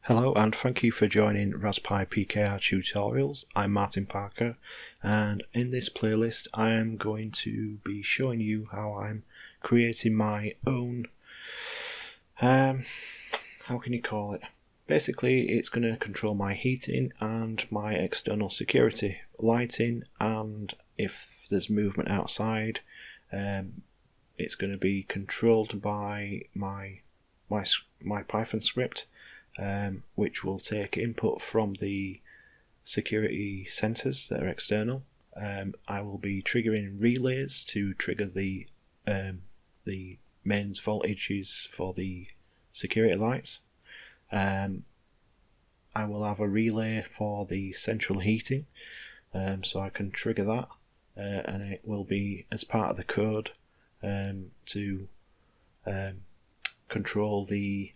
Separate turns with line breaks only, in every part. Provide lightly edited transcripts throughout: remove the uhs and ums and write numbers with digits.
Hello and thank you for joining RasPiPkr tutorials. I'm Tkinter, and in this playlist I am going to be showing you how I'm creating my own, how can you call it? Basically it's going to control my heating and my external security, lighting, and if there's movement outside it's going to be controlled by my Python script. Which will take input from the security sensors that are external. I will be triggering relays to trigger the mains voltages for the security lights. I will have a relay for the central heating, so I can trigger that, and it will be as part of the code to control the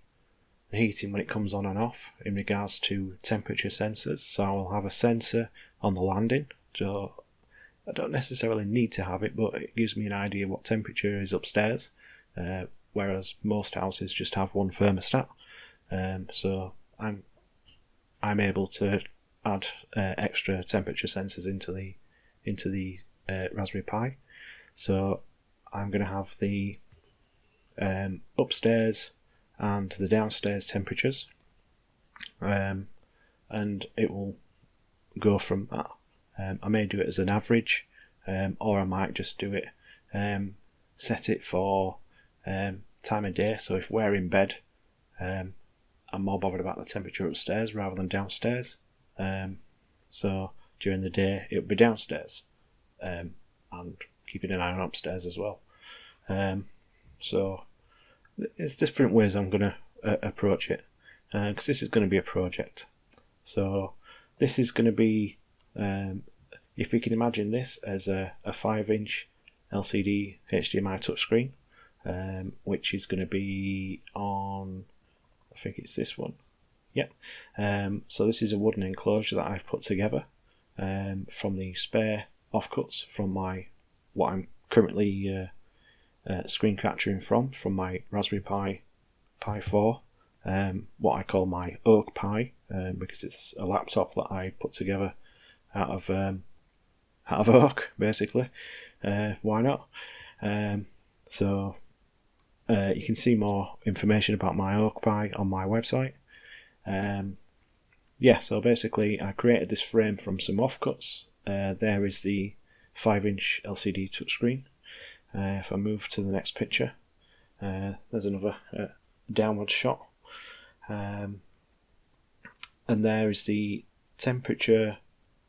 heating when it comes on and off in regards to temperature sensors. So I will have a sensor on the landing, so I don't necessarily need to have it, but it gives me an idea what temperature is upstairs, whereas most houses just have one thermostat. So I'm able to add extra temperature sensors into the Raspberry Pi. So I'm going to have the upstairs and the downstairs temperatures, and it will go from that. I may do it as an average, or I might just do it, set it for time of day. So if we're in bed, I'm more bothered about the temperature upstairs rather than downstairs. So during the day it will be downstairs, and keeping an eye on upstairs as well. So there's different ways I'm going to approach it, because this is going to be a project. So this is going to be, if we can imagine this as a 5-inch LCD HDMI touchscreen, which is going to be on, I think it's this one. Yep. So this is a wooden enclosure that I've put together from the spare offcuts from what I'm currently screen capturing from my Raspberry Pi 4, what I call my Oak Pi, because it's a laptop that I put together out of oak, basically. Why not? So you can see more information about my Oak Pi on my website. So basically I created this frame from some offcuts. There is the 5-inch LCD touchscreen. If I move to the next picture, there's another downward shot, and there is the temperature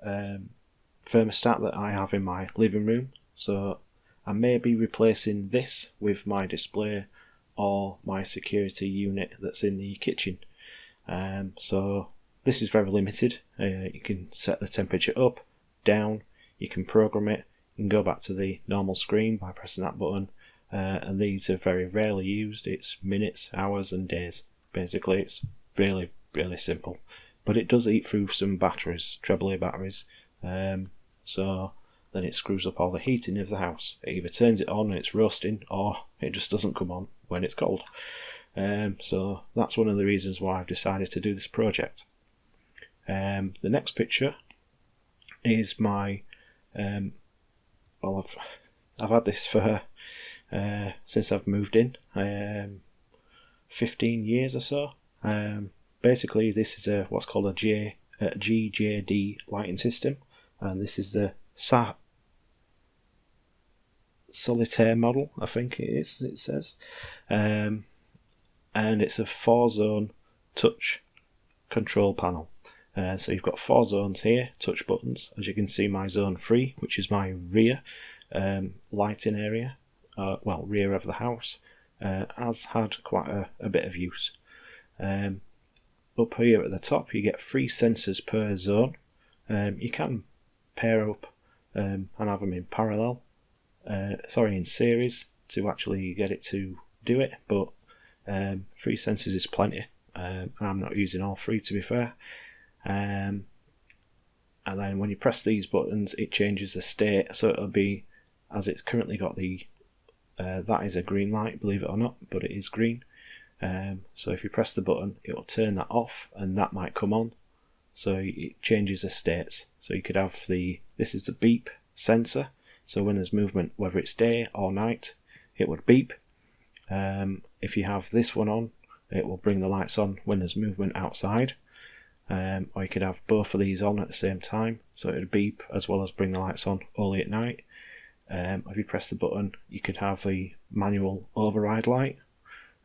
thermostat that I have in my living room. So I may be replacing this with my display or my security unit that's in the kitchen. So this is very limited. You can set the temperature up, down, you can program it. You can go back to the normal screen by pressing that button, and these are very rarely used. It's minutes, hours and days. Basically it's really, really simple, but it does eat through some batteries, AAA batteries, so then it screws up all the heating of the house. It either turns it on and it's roasting, or it just doesn't come on when it's cold. So that's one of the reasons why I've decided to do this project. The next picture is my I've had this for since I've moved in, 15 years or so. Basically this is what's called a GJD lighting system, and this is the Solitaire model, I think it says, and it's a 4-zone touch control panel. So you've got 4 zones here, touch buttons. As you can see, my zone 3, which is my rear lighting area, rear of the house, has had quite a bit of use. Up here at the top you get 3 sensors per zone. You can pair up and have them in parallel, in series, to actually get it to do it, but 3 sensors is plenty. I'm not using all 3, to be fair. And then when you press these buttons it changes the state, so it'll be, as it's currently got the that is a green light, believe it or not, but it is green. So if you press the button, it will turn that off, and that might come on. So it changes the states. So you could have this is the beep sensor. So when there's movement, whether it's day or night, it would beep. If you have this one on, it will bring the lights on when there's movement outside. Or you could have both of these on at the same time, so it would beep as well as bring the lights on only at night. If you press the button, you could have the manual override light.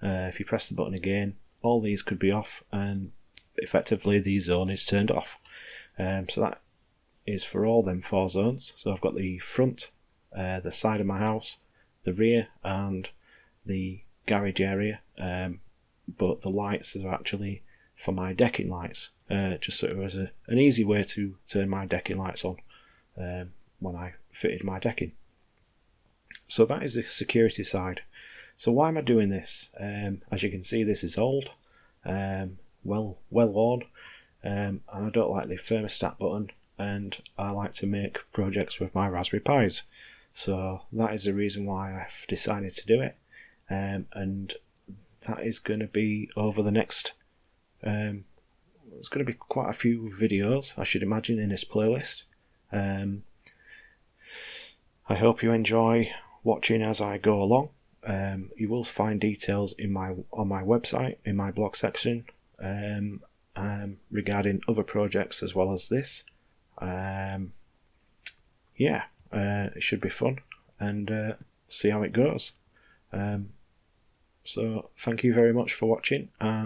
If you press the button again, all these could be off, and effectively the zone is turned off. So that is for all them 4 zones. So I've got the front, the side of my house, the rear, and the garage area. But the lights are actually for my decking lights, just so it was an easy way to turn my decking lights on when I fitted my decking. So that is the security side. So why am I doing this? As you can see, this is old, well worn, and I don't like the thermostat button, and I like to make projects with my Raspberry Pis. So that is the reason why I've decided to do it, and that is going to be over the next there's going to be quite a few videos, I should imagine, in this playlist. I hope you enjoy watching as I go along. You will find details on my website, in my blog section, regarding other projects as well as this. It should be fun, and see how it goes. So thank you very much for watching, and